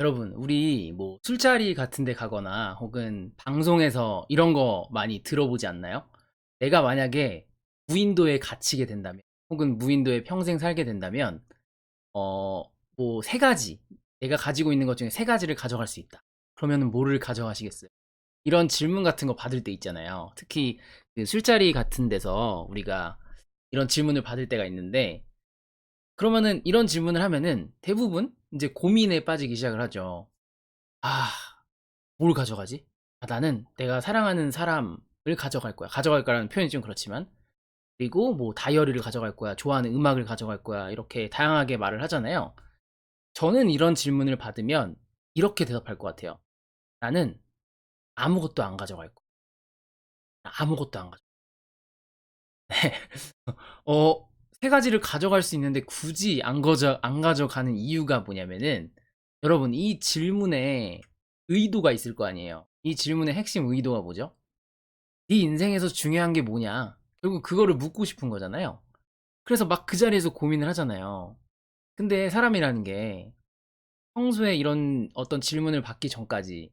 여러분, 우리 뭐 술자리 같은 데 가거나 혹은 방송에서 이런 거 많이 들어보지 않나요? 내가 만약에 무인도에 갇히게 된다면, 혹은 무인도에 평생 살게 된다면, 어, 뭐 세 가지, 내가 가지고 있는 것 중에 세 가지를 가져갈 수 있다. 그러면은 뭐를 가져가시겠어요? 이런 질문 같은 거 받을 때 있잖아요. 특히 그 술자리 같은 데서 우리가 이런 질문을 받을 때가 있는데, 그러면은 이런 질문을 하면은 대부분 이제 고민에 빠지기 시작을 하죠. 아, 뭘 가져가지? 아, 나는 내가 사랑하는 사람을 가져갈 거야. 가져갈 거라는 표현이 좀 그렇지만. 그리고 뭐 다이어리를 가져갈 거야. 좋아하는 음악을 가져갈 거야. 이렇게 다양하게 말을 하잖아요. 저는 이런 질문을 받으면 이렇게 대답할 것 같아요. 나는 아무것도 안 가져갈 거야. 아무것도 안 가져. 어, 세 가지를 가져갈 수 있는데 굳이 안 가져가는 이유가 뭐냐면은, 여러분, 이 질문에 의도가 있을 거 아니에요. 이 질문의 핵심 의도가 뭐죠? 네 인생에서 중요한 게 뭐냐? 결국 그거를 묻고 싶은 거잖아요. 그래서 막 그 자리에서 고민을 하잖아요. 근데 사람이라는 게 평소에 이런 어떤 질문을 받기 전까지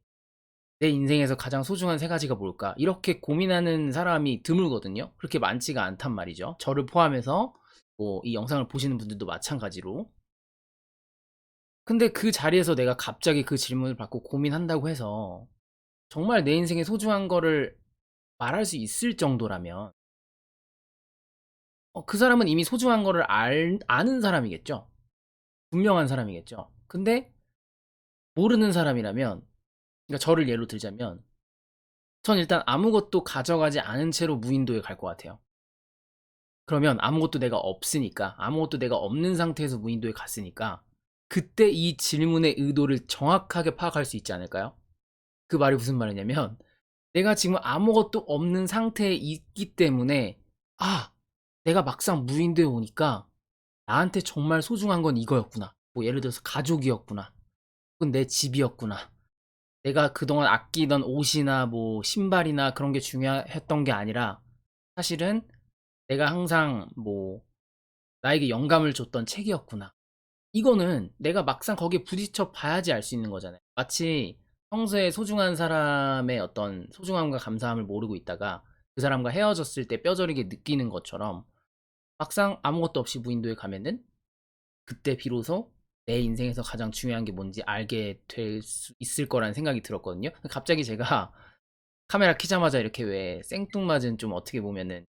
내 인생에서 가장 소중한 세 가지가 뭘까? 이렇게 고민하는 사람이 드물거든요. 그렇게 많지가 않단 말이죠. 저를 포함해서 뭐 이 영상을 보시는 분들도 마찬가지로. 근데 그 자리에서 내가 갑자기 그 질문을 받고 고민한다고 해서 정말 내 인생에 소중한 거를 말할 수 있을 정도라면 그 사람은 이미 소중한 거를 아는 사람이겠죠. 분명한 사람이겠죠. 근데 모르는 사람이라면, 그러니까 저를 예로 들자면, 전 일단 아무것도 가져가지 않은 채로 무인도에 갈 것 같아요. 그러면 아무것도 내가 없으니까, 아무것도 내가 없는 상태에서 무인도에 갔으니까, 그때 이 질문의 의도를 정확하게 파악할 수 있지 않을까요? 그 말이 무슨 말이냐면, 내가 지금 아무것도 없는 상태에 있기 때문에, 아, 내가 막상 무인도에 오니까 나한테 정말 소중한 건 이거였구나. 뭐 예를 들어서 가족이었구나. 혹은 내 집이었구나. 내가 그동안 아끼던 옷이나 뭐 신발이나 그런 게 중요했던 게 아니라 사실은 내가 항상 뭐 나에게 영감을 줬던 책이었구나. 이거는 내가 막상 거기에 부딪혀 봐야지 알 수 있는 거잖아요. 마치 평소에 소중한 사람의 어떤 소중함과 감사함을 모르고 있다가 그 사람과 헤어졌을 때 뼈저리게 느끼는 것처럼 막상 아무것도 없이 무인도에 가면은 그때 비로소 내 인생에서 가장 중요한 게 뭔지 알게 될 수 있을 거라는 생각이 들었거든요. 갑자기 제가 카메라 켜자마자 이렇게 왜 생뚱맞은 좀 어떻게 보면은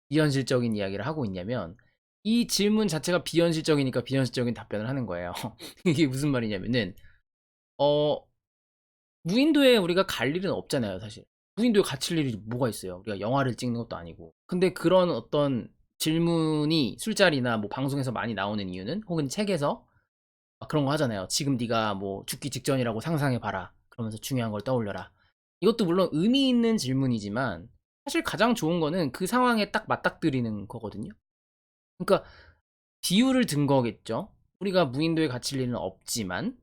비현실적인 이야기를 하고 있냐면, 이 질문 자체가 비현실적이니까 비현실적인 답변을 하는 거예요. 이게 무슨 말이냐면은 어 무인도에 우리가 갈 일은 없잖아요, 사실. 무인도에 갇힐 일이 뭐가 있어요. 우리가 영화를 찍는 것도 아니고. 근데 그런 어떤 질문이 술자리나 뭐 방송에서 많이 나오는 이유는, 혹은 책에서 막 그런 거 하잖아요. 지금 네가 뭐 죽기 직전이라고 상상해 봐라. 그러면서 중요한 걸 떠올려라. 이것도 물론 의미 있는 질문이지만 사실 가장 좋은 거는 그 상황에 딱 맞닥뜨리는 거거든요. 그러니까 비유를 든 거겠죠. 우리가 무인도에 갇힐 일은 없지만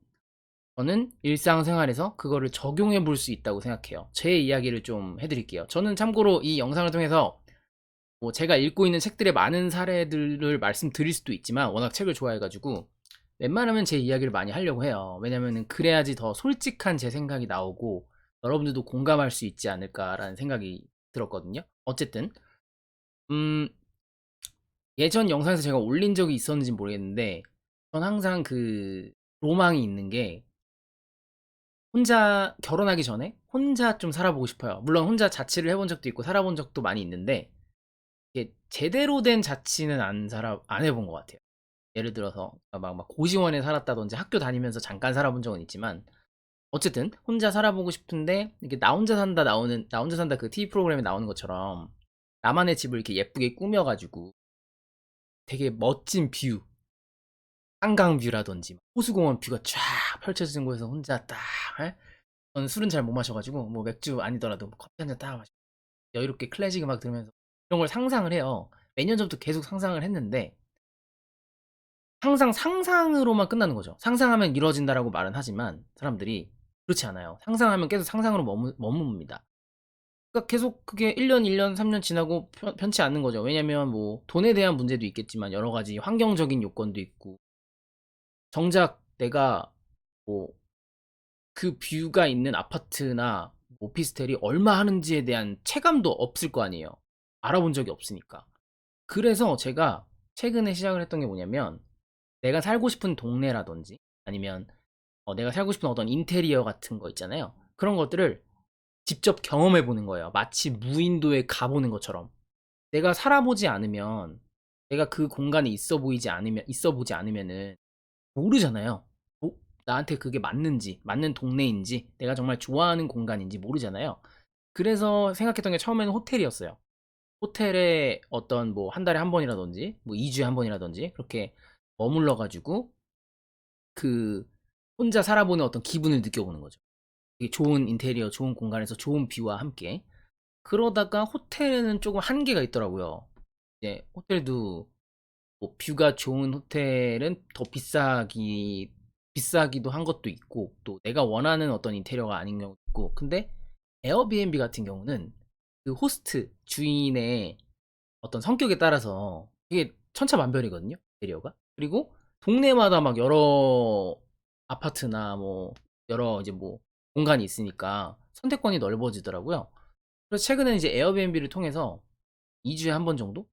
저는 일상생활에서 그거를 적용해 볼 수 있다고 생각해요. 제 이야기를 좀 해드릴게요. 저는 참고로 이 영상을 통해서 뭐 제가 읽고 있는 책들의 많은 사례들을 말씀드릴 수도 있지만, 워낙 책을 좋아해가지고 웬만하면 제 이야기를 많이 하려고 해요. 왜냐면은 그래야지 더 솔직한 제 생각이 나오고 여러분들도 공감할 수 있지 않을까라는 생각이 들었거든요. 어쨌든 음 예전 영상에서 제가 올린 적이 있었는지 모르겠는데, 전 항상 그 로망이 있는 게, 혼자 결혼하기 전에 혼자 좀 살아보고 싶어요. 물론 혼자 자취를 해본 적도 있고 살아본 적도 많이 있는데, 이게 제대로 된 자취는 안 해본 것 같아요. 예를 들어서 막 고시원에 살았다든지 학교 다니면서 잠깐 살아본 적은 있지만, 어쨌든 혼자 살아보고 싶은데, 이게 나 혼자 산다 그 TV 프로그램에 나오는 것처럼 나만의 집을 이렇게 예쁘게 꾸며가지고 되게 멋진 뷰, 한강 뷰라든지 호수공원 뷰가 쫙 펼쳐지는 곳에서 혼자 딱, 에? 저는 술은 잘 못 마셔가지고 뭐 맥주 아니더라도 뭐 커피 한 잔 딱 마시고 여유롭게 클래식 음악 들으면서 이런 걸 상상을 해요. 몇 년 전부터 계속 상상을 했는데, 항상 상상으로만 끝나는 거죠. 상상하면 이루어진다라고 말은 하지만 사람들이 그렇지 않아요. 상상하면 계속 상상으로 머뭅니다. 그러니까 계속 그게 1년, 1년, 3년 지나고 편치 않는 거죠. 왜냐면 뭐 돈에 대한 문제도 있겠지만 여러 가지 환경적인 요건도 있고, 정작 내가 뭐 그 뷰가 있는 아파트나 오피스텔이 얼마 하는지에 대한 체감도 없을 거 아니에요. 알아본 적이 없으니까. 그래서 제가 최근에 시작을 했던 게 뭐냐면 내가 살고 싶은 동네라든지 아니면 내가 살고 싶은 어떤 인테리어 같은 거 있잖아요. 그런 것들을 직접 경험해 보는 거예요. 마치 무인도에 가보는 것처럼. 내가 살아보지 않으면 내가 그 공간에 있어 보지 않으면은 모르잖아요. 뭐, 나한테 그게 맞는지, 맞는 동네인지, 내가 정말 좋아하는 공간인지 모르잖아요. 그래서 생각했던 게 처음에는 호텔이었어요. 호텔에 어떤 뭐 한 달에 한 번이라든지, 뭐 2주에 한 번이라든지, 그렇게 머물러가지고 그 혼자 살아보는 어떤 기분을 느껴보는 거죠. 되게 좋은 인테리어, 좋은 공간에서 좋은 뷰와 함께. 그러다가 호텔에는 조금 한계가 있더라고요. 이제 호텔도 뭐 뷰가 좋은 호텔은 더 비싸기도 한 것도 있고 또 내가 원하는 어떤 인테리어가 아닌 경우도 있고 근데 에어비앤비 같은 경우는 그 호스트 주인의 어떤 성격에 따라서 이게 천차만별이거든요 인테리어가 그리고 동네마다 막 여러 아파트나 뭐 여러 이제 뭐 공간이 있으니까 선택권이 넓어지더라고요 그래서 최근에 이제 에어비앤비를 통해서 2주에 한 번 정도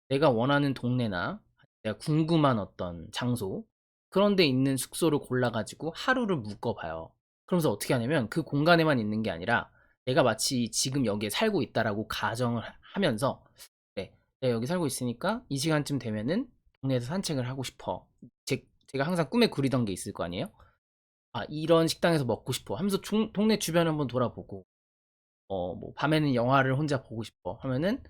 내가 원하는 동네나 내가 궁금한 어떤 장소 그런 데 있는 숙소를 골라가지고 하루를 묶어봐요. 그러면서 어떻게 하냐면 그 공간에만 있는 게 아니라 내가 마치 지금 여기에 살고 있다라고 가정을 하면서 네, 내가 여기 살고 있으니까 이 시간쯤 되면은 동네에서 산책을 하고 싶어. 제가 항상 꿈에 그리던 게 있을 거 아니에요? 아, 이런 식당에서 먹고 싶어 하면서 동네 주변 한번 돌아보고 뭐 밤에는 영화를 혼자 보고 싶어 하면은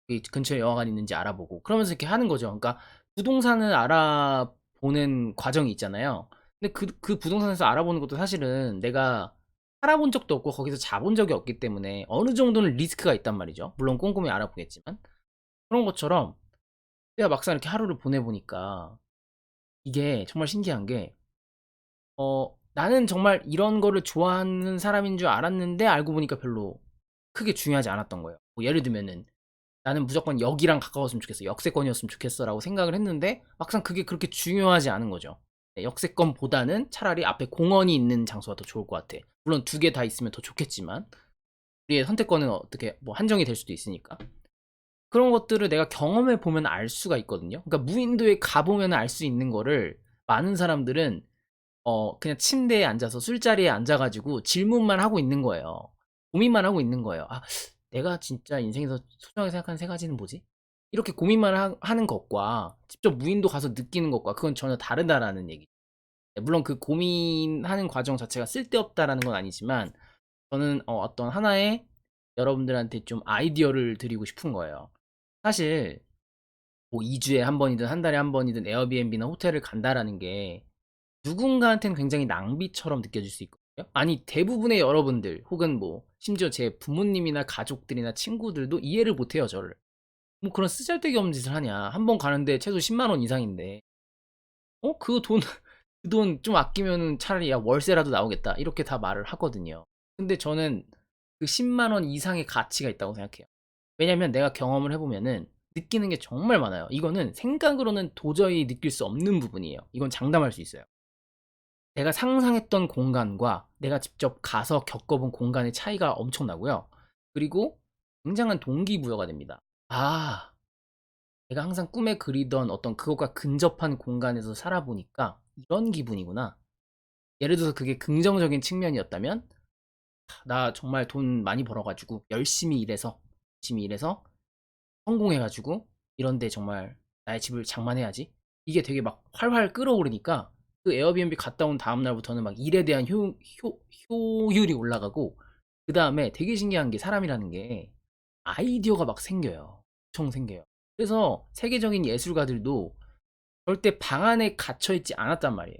이 근처에 영화관 있는지 알아보고 그러면서 이렇게 하는 거죠. 그러니까 부동산을 알아보는 과정이 있잖아요. 근데 그 부동산에서 알아보는 것도 사실은 내가 살아본 적도 없고 거기서 자본 적이 없기 때문에 어느 정도는 리스크가 있단 말이죠. 물론 꼼꼼히 알아보겠지만 그런 것처럼 내가 막상 이렇게 하루를 보내보니까 이게 정말 신기한 게 나는 정말 이런 거를 좋아하는 사람인 줄 알았는데 알고 보니까 별로 크게 중요하지 않았던 거예요. 뭐 예를 들면은 나는 무조건 여기랑 가까웠으면 좋겠어. 역세권이었으면 좋겠어라고 생각을 했는데 막상 그게 그렇게 중요하지 않은 거죠. 네, 역세권보다는 차라리 앞에 공원이 있는 장소가 더 좋을 것 같아. 물론 두 개 다 있으면 더 좋겠지만 우리의 선택권은 어떻게 뭐 한정이 될 수도 있으니까. 그런 것들을 내가 경험해 보면 알 수가 있거든요. 그러니까 무인도에 가보면 알 수 있는 거를 많은 사람들은 그냥 침대에 앉아서 술자리에 앉아가지고 질문만 하고 있는 거예요. 고민만 하고 있는 거예요. 아, 내가 진짜 인생에서 소중하게 생각하는 세 가지는 뭐지? 이렇게 고민만 하는 것과 직접 무인도 가서 느끼는 것과 그건 전혀 다르다라는 얘기. 물론 그 고민하는 과정 자체가 쓸데없다라는 건 아니지만 저는 어떤 하나의 여러분들한테 좀 아이디어를 드리고 싶은 거예요. 사실 뭐 2주에 한 번이든 한 달에 한 번이든 에어비앤비나 호텔을 간다라는 게 누군가한테는 굉장히 낭비처럼 느껴질 수 있거든요. 아니, 대부분의 여러분들, 혹은 뭐, 심지어 제 부모님이나 가족들이나 친구들도 이해를 못해요, 저를. 뭐 그런 쓰잘데기 없는 짓을 하냐. 한 번 가는데 최소 10만 원 이상인데, 그 돈, 그 돈 좀 아끼면은 차라리 야, 월세라도 나오겠다. 이렇게 다 말을 하거든요. 근데 저는 그 10만 원 이상의 가치가 있다고 생각해요. 왜냐면 내가 경험을 해보면은 느끼는 게 정말 많아요. 이거는 생각으로는 도저히 느낄 수 없는 부분이에요. 이건 장담할 수 있어요. 내가 상상했던 공간과 내가 직접 가서 겪어본 공간의 차이가 엄청나고요. 그리고 굉장한 동기부여가 됩니다. 아, 내가 항상 꿈에 그리던 어떤 그것과 근접한 공간에서 살아보니까 이런 기분이구나. 예를 들어서 그게 긍정적인 측면이었다면, 나 정말 돈 많이 벌어가지고 열심히 일해서 성공해가지고 이런데 정말 나의 집을 장만해야지. 이게 되게 막 활활 끓어오르니까 그 에어비앤비 갔다 온 다음 날부터는 막 일에 대한 효율이 올라가고 그 다음에 되게 신기한 게 사람이라는 게 아이디어가 막 생겨요. 엄청 생겨요. 그래서 세계적인 예술가들도 절대 방 안에 갇혀있지 않았단 말이에요.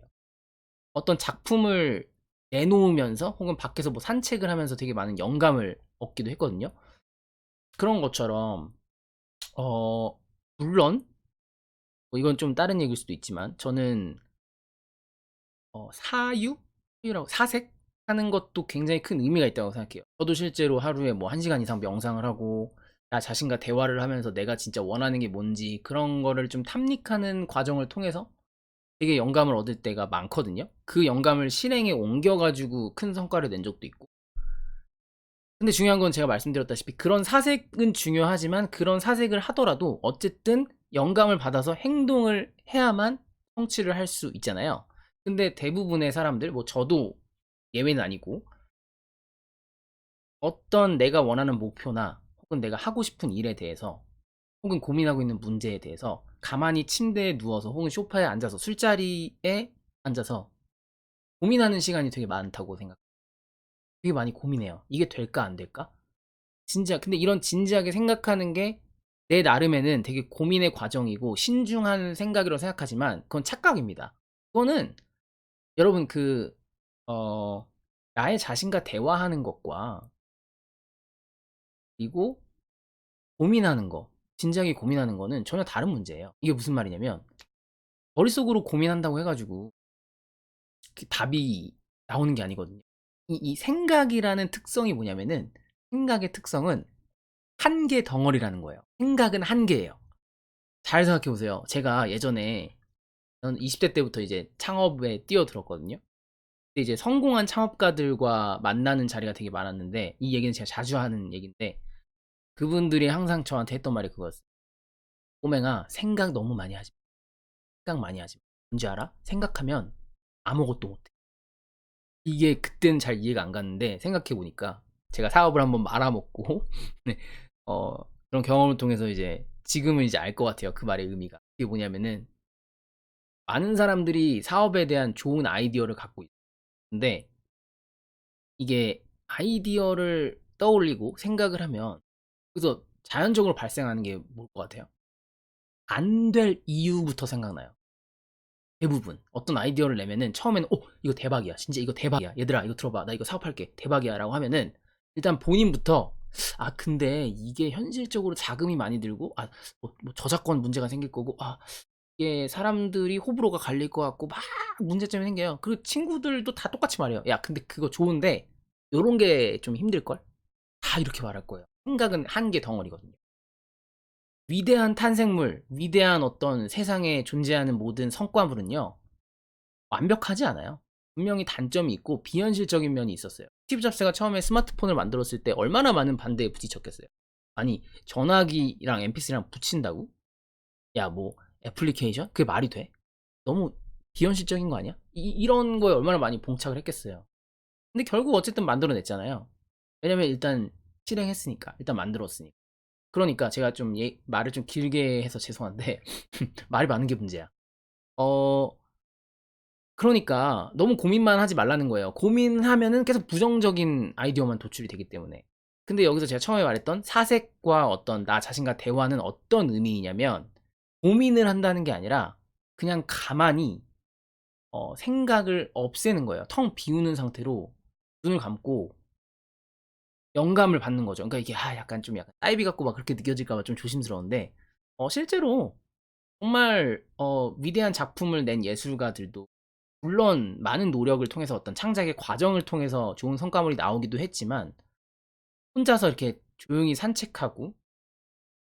어떤 작품을 내놓으면서 혹은 밖에서 뭐 산책을 하면서 되게 많은 영감을 얻기도 했거든요. 그런 것처럼 어 물론 뭐 이건 좀 다른 얘기일 수도 있지만 저는 사유라고 사색 하는 것도 굉장히 큰 의미가 있다고 생각해요. 저도 실제로 하루에 뭐 1시간 이상 명상을 하고 나 자신과 대화를 하면서 내가 진짜 원하는 게 뭔지 그런 거를 좀 탐닉하는 과정을 통해서 되게 영감을 얻을 때가 많거든요. 그 영감을 실행에 옮겨가지고 큰 성과를 낸 적도 있고. 근데 중요한 건 제가 말씀드렸다시피 그런 사색은 중요하지만 그런 사색을 하더라도 어쨌든 영감을 받아서 행동을 해야만 성취를 할 수 있잖아요. 근데 대부분의 사람들, 뭐 저도 예외는 아니고, 어떤 내가 원하는 목표나 혹은 내가 하고 싶은 일에 대해서 혹은 고민하고 있는 문제에 대해서 가만히 침대에 누워서 혹은 소파에 앉아서 술자리에 앉아서 고민하는 시간이 되게 많다고 생각해요. 되게 많이 고민해요. 이게 될까 안 될까? 진지하 근데 이런 진지하게 생각하는 게 내 나름에는 되게 고민의 과정이고 신중한 생각이라고 생각하지만 그건 착각입니다. 그거는 여러분 어, 나의 자신과 대화하는 것과 그리고 고민하는 거, 진지하게 고민하는 거는 전혀 다른 문제예요. 이게 무슨 말이냐면 머릿속으로 고민한다고 해가지고 그 답이 나오는 게 아니거든요. 이 생각이라는 특성이 뭐냐면은 생각의 특성은 한 개 덩어리라는 거예요. 생각은 한 개예요. 잘 생각해 보세요. 제가 예전에 저는 20대 때부터 이제 창업에 뛰어들었거든요. 근데 이제 성공한 창업가들과 만나는 자리가 되게 많았는데 이 얘기는 제가 자주 하는 얘기인데 그분들이 항상 저한테 했던 말이 그거였어요. 꼬맹아, 생각 너무 많이 하지 마. 생각 많이 하지 마. 뭔지 알아? 생각하면 아무것도 못해. 이게 그때는 잘 이해가 안 갔는데 생각해 보니까 제가 사업을 한번 말아먹고 네, 어, 그런 경험을 통해서 이제 지금은 이제 알 것 같아요. 그 말의 의미가. 이게 뭐냐면은 많은 사람들이 사업에 대한 좋은 아이디어를 갖고 있는데 이게 아이디어를 떠올리고 생각을 하면 그래서 자연적으로 발생하는 게 뭘 것 같아요? 안 될 이유부터 생각나요. 대부분 어떤 아이디어를 내면은 처음에는 이거 대박이야, 진짜 이거 대박이야, 얘들아 이거 들어봐, 나 이거 사업할게, 대박이야 라고 하면은 일단 본인부터 근데 이게 현실적으로 자금이 많이 들고 뭐 저작권 문제가 생길 거고 이게 사람들이 호불호가 갈릴 것 같고 막 문제점이 생겨요. 그리고 친구들도 다 똑같이 말해요. 야 근데 그거 좋은데 요런 게 좀 힘들걸? 다 이렇게 말할 거예요. 생각은 한 개 덩어리거든요. 위대한 탄생물, 위대한 어떤 세상에 존재하는 모든 성과물은요, 완벽하지 않아요. 분명히 단점이 있고 비현실적인 면이 있었어요. 스티브 잡스가 처음에 스마트폰을 만들었을 때 얼마나 많은 반대에 부딪혔겠어요. 아니, 전화기랑 MP3랑 붙인다고? 야, 뭐, 애플리케이션? 그게 말이 돼? 너무 비현실적인 거 아니야? 이런 거에 얼마나 많이 봉착을 했겠어요. 근데 결국 어쨌든 만들어냈잖아요. 왜냐면 일단 실행했으니까. 일단 만들었으니까. 그러니까 제가 좀 말을 좀 길게 해서 죄송한데 말이 많은 게 문제야. 어, 그러니까 너무 고민만 하지 말라는 거예요. 고민하면은 계속 부정적인 아이디어만 도출이 되기 때문에. 근데 여기서 제가 처음에 말했던 사색과 어떤 나 자신과 대화는 어떤 의미이냐면 고민을 한다는 게 아니라 그냥 가만히 생각을 없애는 거예요. 텅 비우는 상태로 눈을 감고 영감을 받는 거죠. 그러니까 이게 약간 좀 약간 사이비 같고 막 그렇게 느껴질까 봐 좀 조심스러운데 실제로 정말 위대한 작품을 낸 예술가들도 물론 많은 노력을 통해서 어떤 창작의 과정을 통해서 좋은 성과물이 나오기도 했지만 혼자서 이렇게 조용히 산책하고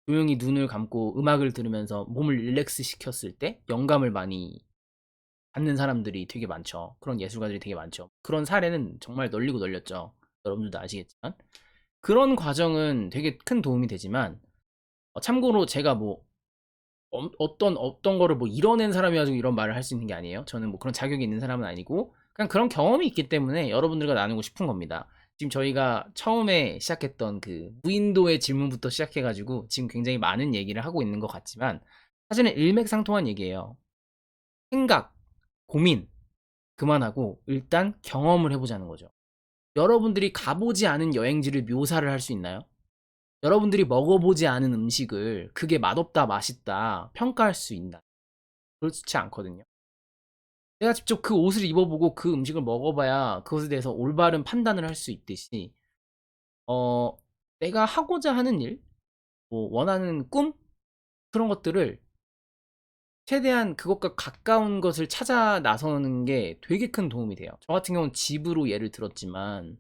조용히 눈을 감고 음악을 들으면서 몸을 릴렉스 시켰을 때 영감을 많이 받는 사람들이 되게 많죠. 그런 예술가들이 되게 많죠. 그런 사례는 정말 널리고 널렸죠. 여러분들도 아시겠지만 그런 과정은 되게 큰 도움이 되지만 참고로 제가 뭐 어떤 거를 뭐 이뤄낸 사람이 가지고 이런 말을 할 수 있는 게 아니에요. 저는 뭐 그런 자격이 있는 사람은 아니고 그냥 그런 경험이 있기 때문에 여러분들과 나누고 싶은 겁니다. 지금 저희가 처음에 시작했던 그 무인도의 질문부터 시작해가지고 지금 굉장히 많은 얘기를 하고 있는 것 같지만 사실은 일맥상통한 얘기예요. 생각, 고민 그만하고 일단 경험을 해보자는 거죠. 여러분들이 가보지 않은 여행지를 묘사를 할 수 있나요? 여러분들이 먹어보지 않은 음식을 그게 맛없다, 맛있다 평가할 수 있나? 그렇지 않거든요. 내가 직접 그 옷을 입어보고 그 음식을 먹어봐야 그것에 대해서 올바른 판단을 할 수 있듯이, 어, 내가 하고자 하는 일, 뭐 원하는 꿈 그런 것들을 최대한 그것과 가까운 것을 찾아 나서는 게 되게 큰 도움이 돼요. 저 같은 경우는 집으로 예를 들었지만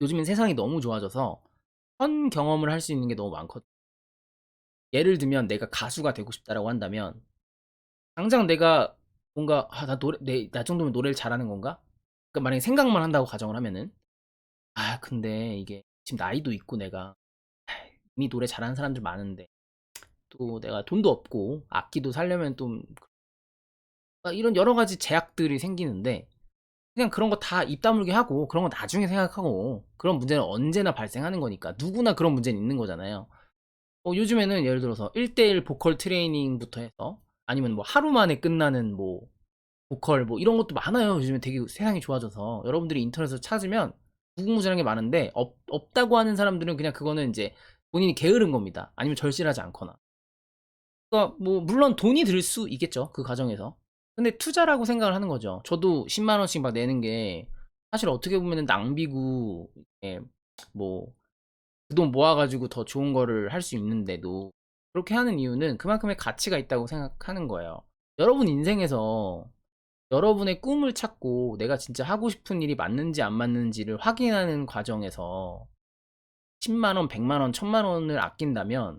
요즘엔 세상이 너무 좋아져서 현 경험을 할 수 있는 게 너무 많거든요. 예를 들면 내가 가수가 되고 싶다라고 한다면 당장 내가 뭔가 나 노래 나 정도면 노래를 잘하는 건가? 그러니까 만약에 생각만 한다고 가정을 하면은 근데 이게 지금 나이도 있고 내가 이미 노래 잘하는 사람들 많은데 또 내가 돈도 없고 악기도 사려면 좀 이런 여러 가지 제약들이 생기는데 그냥 그런 거 다 입 다물게 하고 그런 거 나중에 생각하고 그런 문제는 언제나 발생하는 거니까 누구나 그런 문제는 있는 거잖아요. 요즘에는 예를 들어서 1대1 보컬 트레이닝부터 해서 아니면 뭐 하루 만에 끝나는 뭐 보컬 뭐 이런 것도 많아요. 요즘에 되게 세상이 좋아져서 여러분들이 인터넷에서 찾으면 무궁무진한 게 많은데 없다고 하는 사람들은 그냥 그거는 이제 본인이 게으른 겁니다. 아니면 절실하지 않거나. 그러니까 뭐 물론 돈이 들 수 있겠죠. 그 과정에서. 근데 투자라고 생각을 하는 거죠. 저도 10만 원씩 막 내는 게 사실 어떻게 보면은 낭비고 뭐 그 돈 모아가지고 더 좋은 거를 할 수 있는데도 그렇게 하는 이유는 그만큼의 가치가 있다고 생각하는 거예요. 여러분 인생에서 여러분의 꿈을 찾고 내가 진짜 하고 싶은 일이 맞는지 안 맞는지를 확인하는 과정에서 10만 원, 100만 원, 1000만 원을 아낀다면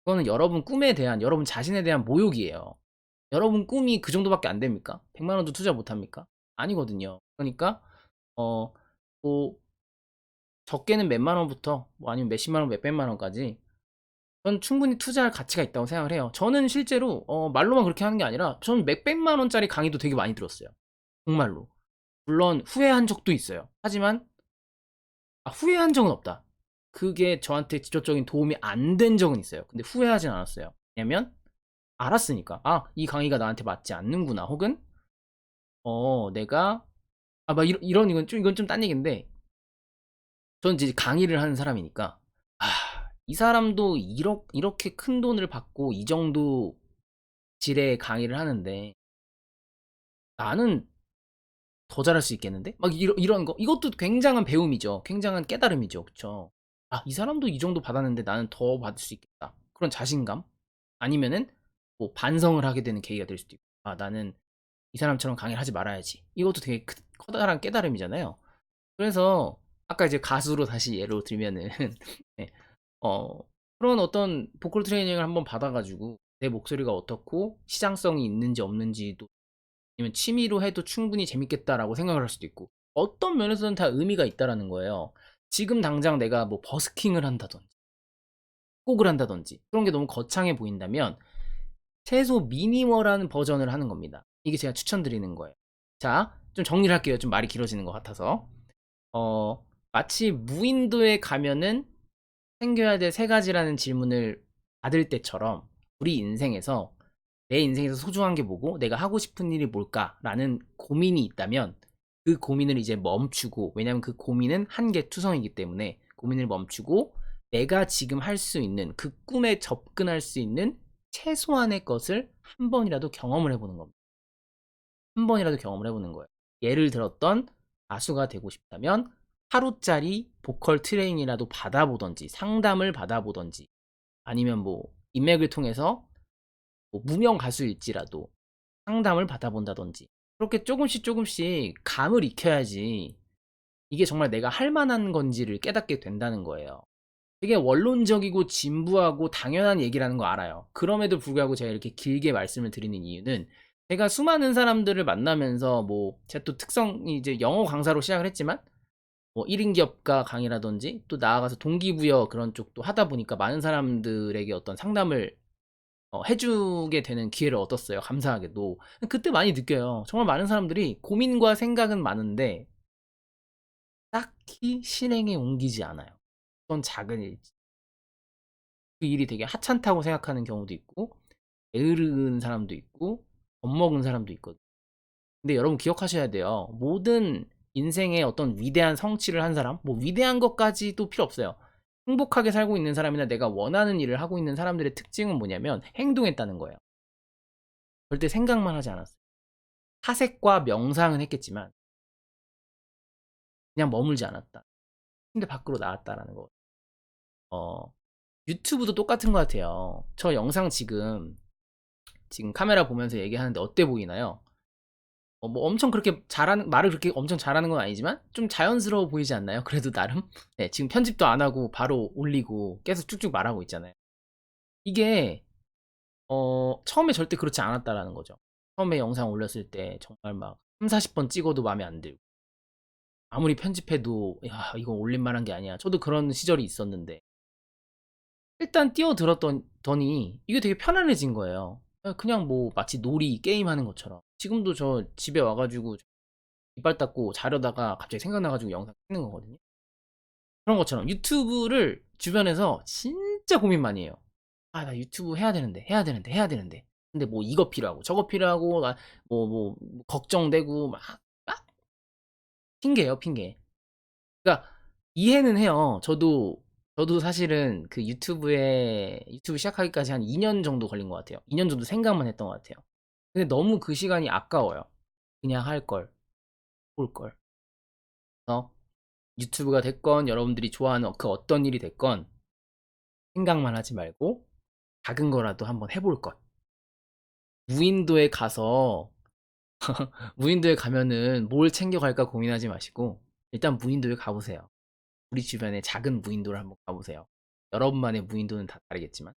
그거는 여러분 꿈에 대한 여러분 자신에 대한 모욕이에요. 여러분 꿈이 그 정도밖에 안 됩니까? 100만 원도 투자 못 합니까? 아니거든요. 그러니까 어 뭐 적게는 몇만 원부터 뭐 아니면 몇십만 원, 몇백만 원까지 전 충분히 투자할 가치가 있다고 생각을 해요. 저는 실제로 말로만 그렇게 하는 게 아니라 저는 몇백만 원짜리 강의도 되게 많이 들었어요. 정말로. 물론 후회한 적도 있어요. 하지만 후회한 적은 없다. 그게 저한테 직접적인 도움이 안 된 적은 있어요. 근데 후회하진 않았어요. 왜냐면 알았으니까. 이 강의가 나한테 맞지 않는구나. 혹은 내가 막 이런 이건 좀 딴 얘기인데 저는 이제 강의를 하는 사람이니까 이 사람도 이렇게 큰 돈을 받고 이 정도 질의 강의를 하는데 나는 더 잘할 수 있겠는데? 막 이런 거. 이것도 굉장한 배움이죠. 굉장한 깨달음이죠. 그쵸? 이 사람도 이 정도 받았는데 나는 더 받을 수 있겠다. 그런 자신감? 아니면은 뭐 반성을 하게 되는 계기가 될 수도 있고. 나는 이 사람처럼 강의를 하지 말아야지. 이것도 되게 커다란 깨달음이잖아요. 그래서 아까 이제 가수로 다시 예로 들면은 네, 어, 그런 어떤 보컬 트레이닝을 한번 받아가지고 내 목소리가 어떻고 시장성이 있는지 없는지도 아니면 취미로 해도 충분히 재밌겠다라고 생각을 할 수도 있고 어떤 면에서는 다 의미가 있다라는 거예요. 지금 당장 내가 뭐 버스킹을 한다든지 곡을 한다든지 그런 게 너무 거창해 보인다면 최소 미니멀한 버전을 하는 겁니다. 이게 제가 추천드리는 거예요. 자, 좀 정리를 할게요. 좀 말이 길어지는 것 같아서. 마치 무인도에 가면은 챙겨야 될 세 가지라는 질문을 받을 때처럼 우리 인생에서 내 인생에서 소중한 게 뭐고 내가 하고 싶은 일이 뭘까라는 고민이 있다면 그 고민을 이제 멈추고 왜냐면 그 고민은 한계투성이기 때문에 고민을 멈추고 내가 지금 할 수 있는 그 꿈에 접근할 수 있는 최소한의 것을 한 번이라도 경험을 해보는 겁니다. 한 번이라도 경험을 해보는 거예요. 예를 들었던 가수가 되고 싶다면 하루짜리 보컬 트레이닝이라도 받아보던지 상담을 받아보던지 아니면 뭐 인맥을 통해서 뭐 무명 가수일지라도 상담을 받아본다든지 그렇게 조금씩 조금씩 감을 익혀야지 이게 정말 내가 할 만한 건지를 깨닫게 된다는 거예요. 되게 원론적이고 진부하고 당연한 얘기라는 거 알아요. 그럼에도 불구하고 제가 이렇게 길게 말씀을 드리는 이유는 제가 수많은 사람들을 만나면서 뭐 제가 또 특성이 이제 영어 강사로 시작을 했지만 뭐 1인 기업가 강의라든지 또 나아가서 동기부여 그런 쪽도 하다 보니까 많은 사람들에게 어떤 상담을 해주게 되는 기회를 얻었어요. 감사하게도. 그때 많이 느껴요. 정말 많은 사람들이 고민과 생각은 많은데 딱히 실행에 옮기지 않아요. 어떤 작은 일, 그 일이 되게 하찮다고 생각하는 경우도 있고 게으른 사람도 있고 겁먹은 사람도 있거든요. 근데 여러분 기억하셔야 돼요. 모든 인생의 어떤 위대한 성취를 한 사람, 뭐 위대한 것까지도 필요 없어요. 행복하게 살고 있는 사람이나 내가 원하는 일을 하고 있는 사람들의 특징은 뭐냐면 행동했다는 거예요. 절대 생각만 하지 않았어요. 사색과 명상은 했겠지만 그냥 머물지 않았다. 침대 밖으로 나왔다라는 거. 어, 유튜브도 똑같은 것 같아요. 저 영상 지금 카메라 보면서 얘기하는데 어때 보이나요? 뭐 엄청 그렇게 잘하는 말을 그렇게 엄청 잘하는 건 아니지만 좀 자연스러워 보이지 않나요? 그래도 나름. 네, 지금 편집도 안 하고 바로 올리고 계속 쭉쭉 말하고 있잖아요. 이게 처음에 절대 그렇지 않았다라는 거죠. 처음에 영상 올렸을 때 정말 막 3, 40번 찍어도 마음에 안 들고 아무리 편집해도 야 이거 올릴만한 게 아니야. 저도 그런 시절이 있었는데 일단 뛰어들었더니 이게 되게 편안해진 거예요. 그냥 뭐 마치 놀이 게임하는 것처럼. 지금도 저 집에 와가지고 이빨 닦고 자려다가 갑자기 생각나가지고 영상 찍는 거거든요. 그런 것처럼 유튜브를 주변에서 진짜 고민 많이 해요. 아, 나 유튜브 해야 되는데, 해야 되는데, 해야 되는데. 근데 뭐 이거 필요하고, 저거 필요하고, 뭐, 걱정되고, 막 핑계예요, 핑계. 그러니까 이해는 해요. 저도 사실은 그 유튜브 시작하기까지 한 2년 정도 걸린 것 같아요. 2년 정도 생각만 했던 것 같아요. 근데 너무 그 시간이 아까워요. 그냥 할 걸, 볼 걸. 그래서 유튜브가 됐건, 여러분들이 좋아하는 그 어떤 일이 됐건, 생각만 하지 말고, 작은 거라도 한번 해볼 것. 무인도에 가서 무인도에 가면은 뭘 챙겨갈까 고민하지 마시고 일단 무인도에 가보세요. 우리 주변에 작은 무인도를 한번 가보세요. 여러분만의 무인도는 다 다르겠지만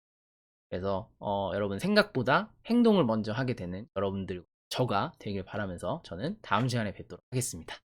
그래서 여러분 생각보다 행동을 먼저 하게 되는 여러분들 저가 되길 바라면서 저는 다음 시간에 뵙도록 하겠습니다.